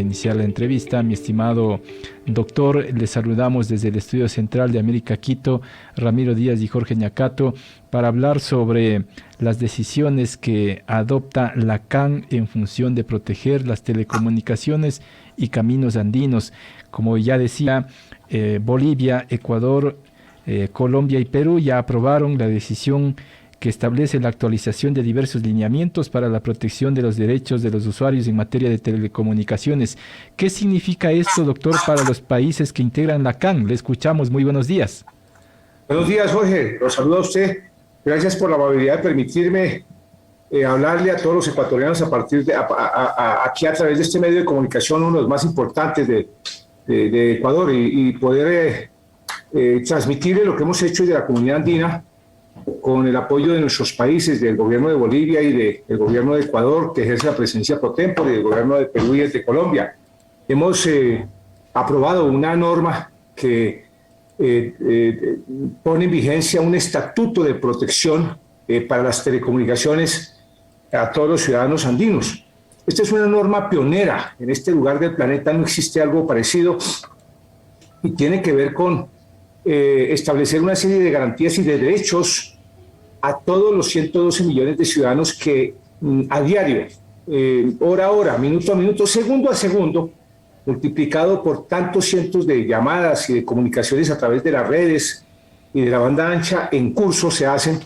Iniciar la entrevista, mi estimado doctor, le saludamos desde el Estudio Central de América Quito, Ramiro Díaz y Jorge Ñacato, para hablar sobre las decisiones que adopta la CAN en función de proteger las telecomunicaciones y caminos andinos. Como ya decía, Bolivia, Ecuador, Colombia y Perú ya aprobaron la decisión que establece la actualización de diversos lineamientos para la protección de los derechos de los usuarios en materia de telecomunicaciones. ¿Qué significa esto, doctor, para los países que integran la CAN? Le escuchamos. Muy buenos días. Buenos días, Jorge. Los saludo a usted. Gracias por la amabilidad de permitirme hablarle a todos los ecuatorianos aquí a través de este medio de comunicación, uno de los más importantes de Ecuador, y poder transmitirle lo que hemos hecho desde la comunidad andina, con el apoyo de nuestros países, del gobierno de Bolivia y del gobierno de Ecuador, que ejerce la presidencia pro tempore, y del gobierno de Perú y de Colombia. Hemos aprobado una norma que pone en vigencia un estatuto de protección para las telecomunicaciones a todos los ciudadanos andinos. Esta es una norma pionera. En este lugar del planeta no existe algo parecido y tiene que ver con establecer una serie de garantías y de derechos a todos los 112 millones de ciudadanos que a diario, hora a hora, minuto a minuto, segundo a segundo, multiplicado por tantos cientos de llamadas y de comunicaciones a través de las redes y de la banda ancha en curso se hacen,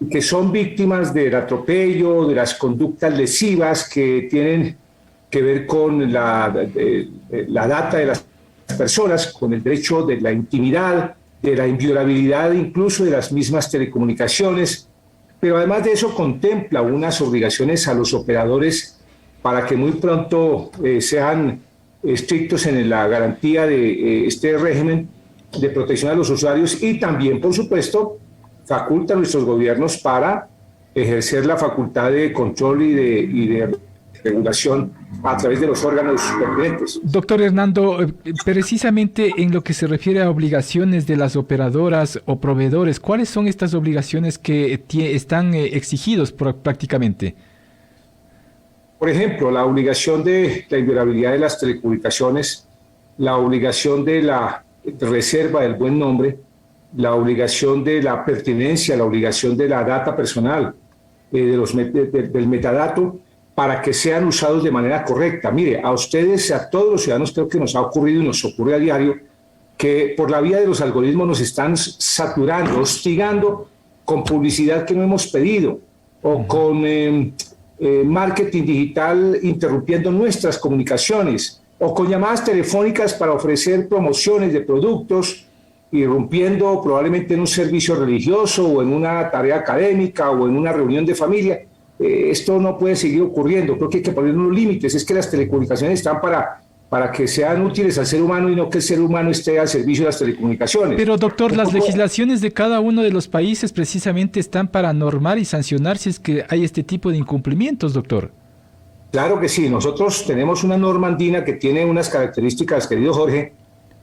que son víctimas del atropello, de las conductas lesivas que tienen que ver con la data de las personas, con el derecho de la intimidad, de la inviolabilidad incluso de las mismas telecomunicaciones, pero además de eso contempla unas obligaciones a los operadores para que muy pronto sean estrictos en la garantía de este régimen de protección a los usuarios, y también, por supuesto, faculta a nuestros gobiernos para ejercer la facultad de control y de regulación a través de los órganos pertinentes. Doctor Hernando, precisamente en lo que se refiere a obligaciones de las operadoras o proveedores, ¿cuáles son estas obligaciones que están exigidos prácticamente? Por ejemplo, la obligación de la inviolabilidad de las telecomunicaciones, la obligación de la reserva del buen nombre, la obligación de la pertinencia, la obligación de la data personal, del metadato, para que sean usados de manera correcta. Mire, a ustedes, a todos los ciudadanos, creo que nos ha ocurrido y nos ocurre a diario que por la vía de los algoritmos nos están saturando, hostigando con publicidad que no hemos pedido, o con marketing digital interrumpiendo nuestras comunicaciones, o con llamadas telefónicas para ofrecer promociones de productos, irrumpiendo probablemente en un servicio religioso o en una tarea académica o en una reunión de familia. Esto no puede seguir ocurriendo. Creo que hay que poner unos límites. Es que las telecomunicaciones están para que sean útiles al ser humano y no que el ser humano esté al servicio de las telecomunicaciones. Pero, doctor, las legislaciones de cada uno de los países precisamente están para normar y sancionar si es que hay este tipo de incumplimientos, doctor. Claro que sí. Nosotros tenemos una norma andina que tiene unas características, querido Jorge,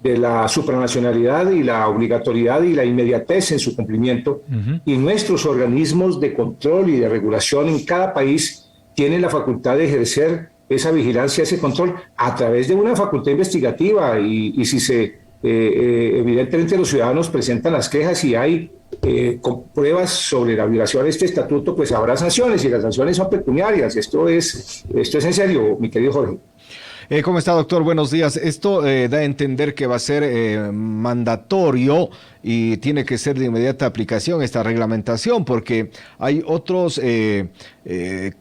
de la supranacionalidad y la obligatoriedad y la inmediatez en su cumplimiento. Y nuestros organismos de control y de regulación en cada país tienen la facultad de ejercer esa vigilancia, ese control a través de una facultad investigativa, y si evidentemente los ciudadanos presentan las quejas y hay pruebas sobre la violación de este estatuto, pues habrá sanciones, y las sanciones son pecuniarias. Esto es en serio, mi querido Jorge. ¿Cómo está, doctor? Buenos días. Esto da a entender que va a ser mandatorio y tiene que ser de inmediata aplicación esta reglamentación, porque hay otros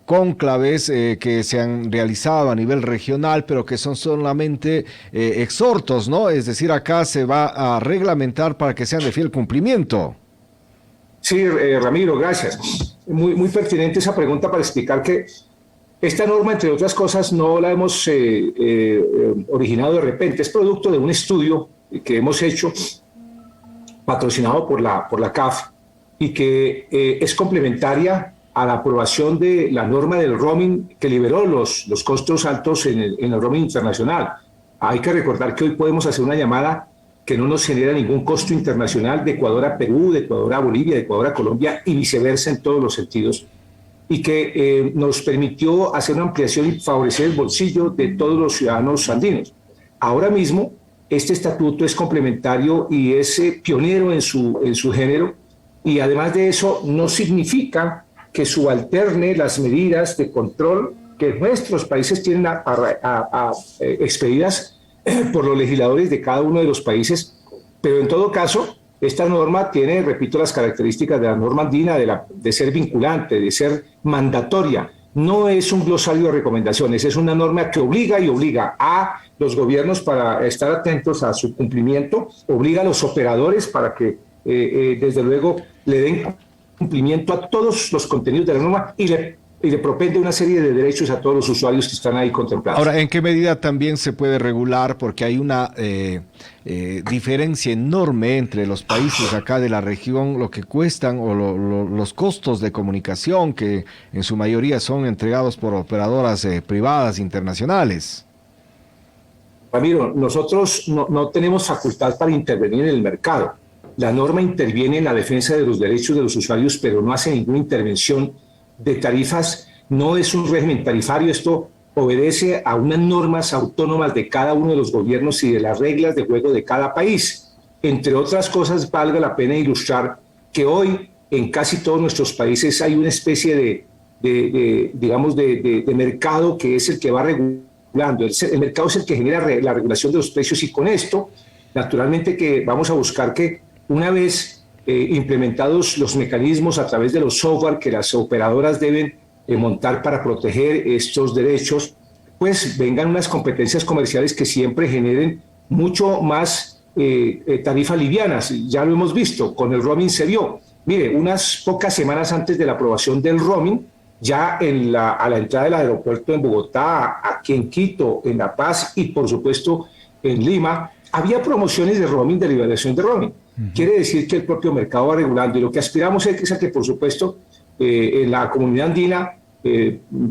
cónclaves que se han realizado a nivel regional, pero que son solamente exhortos, ¿no? Es decir, acá se va a reglamentar para que sean de fiel cumplimiento. Sí, Ramiro, gracias. Muy pertinente esa pregunta para explicar que esta norma, entre otras cosas, no la hemos originado de repente. Es producto de un estudio que hemos hecho, patrocinado por la CAF, y que es complementaria a la aprobación de la norma del roaming que liberó los costos altos en el roaming internacional. Hay que recordar que hoy podemos hacer una llamada que no nos genera ningún costo internacional de Ecuador a Perú, de Ecuador a Bolivia, de Ecuador a Colombia y viceversa en todos los sentidos. y que nos permitió hacer una ampliación y favorecer el bolsillo de todos los ciudadanos andinos. Ahora mismo, este estatuto es complementario y es pionero en su género, y además de eso no significa que subalterne las medidas de control que nuestros países tienen expedidas por los legisladores de cada uno de los países, pero en todo caso, esta norma tiene, repito, las características de la norma andina de ser vinculante, de ser mandatoria. No es un glosario de recomendaciones, es una norma que obliga a los gobiernos para estar atentos a su cumplimiento, obliga a los operadores para que, desde luego, le den cumplimiento a todos los contenidos de la norma y le propende una serie de derechos a todos los usuarios que están ahí contemplados. Ahora, ¿en qué medida también se puede regular? Porque hay una diferencia enorme entre los países acá de la región, lo que cuestan o los costos de comunicación, que en su mayoría son entregados por operadoras privadas internacionales. Ramiro, nosotros no tenemos facultad para intervenir en el mercado. La norma interviene en la defensa de los derechos de los usuarios, pero no hace ninguna intervención de tarifas. No es un régimen tarifario, esto obedece a unas normas autónomas de cada uno de los gobiernos y de las reglas de juego de cada país. Entre otras cosas, valga la pena ilustrar que hoy en casi todos nuestros países hay una especie de mercado que es el que va regulando. El mercado es el que genera la regulación de los precios, y con esto, naturalmente, que vamos a buscar que una vez implementados los mecanismos a través de los software que las operadoras deben montar para proteger estos derechos, pues vengan unas competencias comerciales que siempre generen mucho más tarifas livianas. Ya lo hemos visto, con el roaming se vio. Mire, unas pocas semanas antes de la aprobación del roaming, ya a la entrada del aeropuerto en Bogotá, aquí en Quito, en La Paz y por supuesto en Lima, había promociones de roaming, de liberación de roaming. Quiere decir que el propio mercado va regulando, y lo que aspiramos es a que, por supuesto, en la comunidad andina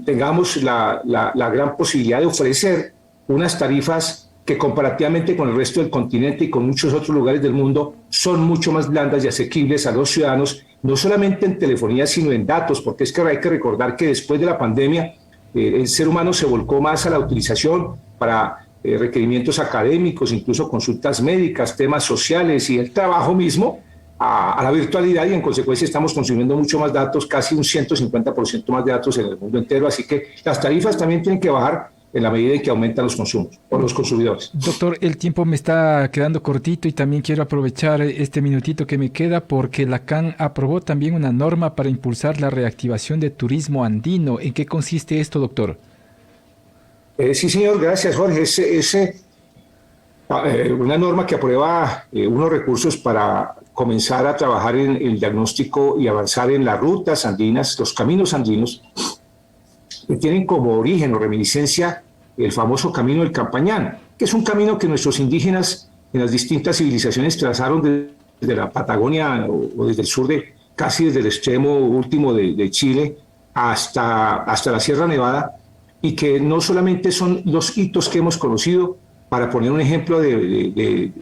tengamos la gran posibilidad de ofrecer unas tarifas que, comparativamente con el resto del continente y con muchos otros lugares del mundo, son mucho más blandas y asequibles a los ciudadanos, no solamente en telefonía, sino en datos, porque es que hay que recordar que después de la pandemia el ser humano se volcó más a la utilización para requerimientos académicos, incluso consultas médicas, temas sociales y el trabajo mismo, a la virtualidad, y en consecuencia estamos consumiendo mucho más datos, casi un 150% más de datos en el mundo entero, así que las tarifas también tienen que bajar en la medida en que aumentan los consumos o los consumidores. Doctor, el tiempo me está quedando cortito y también quiero aprovechar este minutito que me queda porque la CAN aprobó también una norma para impulsar la reactivación de turismo andino. ¿En qué consiste esto, doctor? Sí, señor, gracias, Jorge. Es una norma que aprueba unos recursos para comenzar a trabajar en el diagnóstico y avanzar en las rutas andinas, los caminos andinos, que tienen como origen o reminiscencia el famoso Camino del Campañán, que es un camino que nuestros indígenas en las distintas civilizaciones trazaron desde la Patagonia o desde el sur, casi desde el extremo último de Chile hasta la Sierra Nevada, y que no solamente son los hitos que hemos conocido, para poner un ejemplo de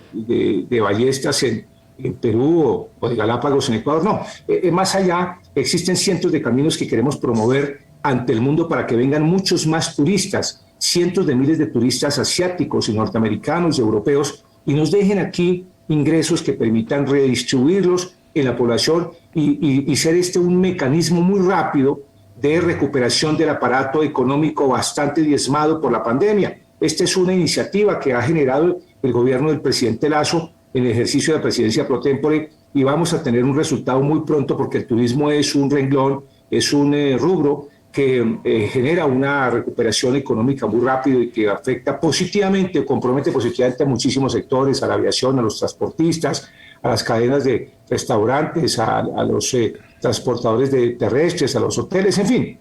ballestas en Perú o de Galápagos en Ecuador, no, más allá existen cientos de caminos que queremos promover ante el mundo para que vengan muchos más turistas, cientos de miles de turistas asiáticos y norteamericanos y europeos, y nos dejen aquí ingresos que permitan redistribuirlos en la población y ser un mecanismo muy rápido de recuperación del aparato económico bastante diezmado por la pandemia. Esta es una iniciativa que ha generado el gobierno del presidente Lasso en el ejercicio de la presidencia pro tempore, y vamos a tener un resultado muy pronto, porque el turismo es un renglón, es un rubro que genera una recuperación económica muy rápido y que afecta positivamente o compromete positivamente a muchísimos sectores, a la aviación, a los transportistas, a las cadenas de restaurantes, a los transportadores terrestres, a los hoteles, en fin.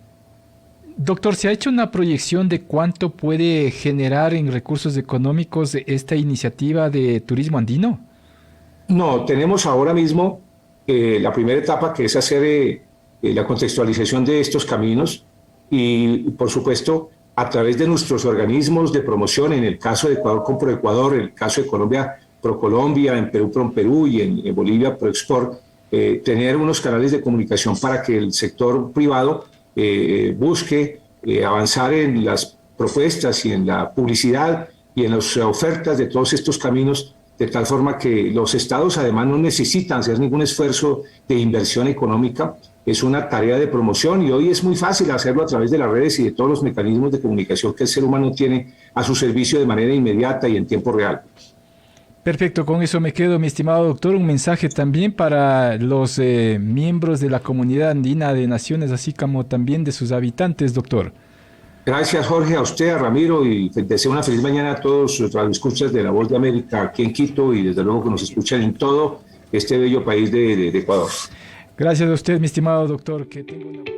Doctor, ¿se ha hecho una proyección de cuánto puede generar en recursos económicos esta iniciativa de turismo andino? No, tenemos ahora mismo la primera etapa, que es hacer la contextualización de estos caminos y, por supuesto, a través de nuestros organismos de promoción, en el caso de Ecuador Compro Ecuador, en el caso de Colombia Procolombia, en Perú Perú y en Bolivia Proexport, tener unos canales de comunicación para que el sector privado busque avanzar en las propuestas y en la publicidad y en las ofertas de todos estos caminos, de tal forma que los estados además no necesitan hacer ningún esfuerzo de inversión económica. Es una tarea de promoción y hoy es muy fácil hacerlo a través de las redes y de todos los mecanismos de comunicación que el ser humano tiene a su servicio de manera inmediata y en tiempo real. Perfecto, con eso me quedo, mi estimado doctor. Un mensaje también para los miembros de la comunidad andina de naciones, así como también de sus habitantes, doctor. Gracias, Jorge, a usted, a Ramiro, y deseo una feliz mañana a todos los radioescuchas de La Voz de América aquí en Quito y desde luego que nos escuchan en todo este bello país de Ecuador. Gracias a usted, mi estimado doctor. Que tenga una...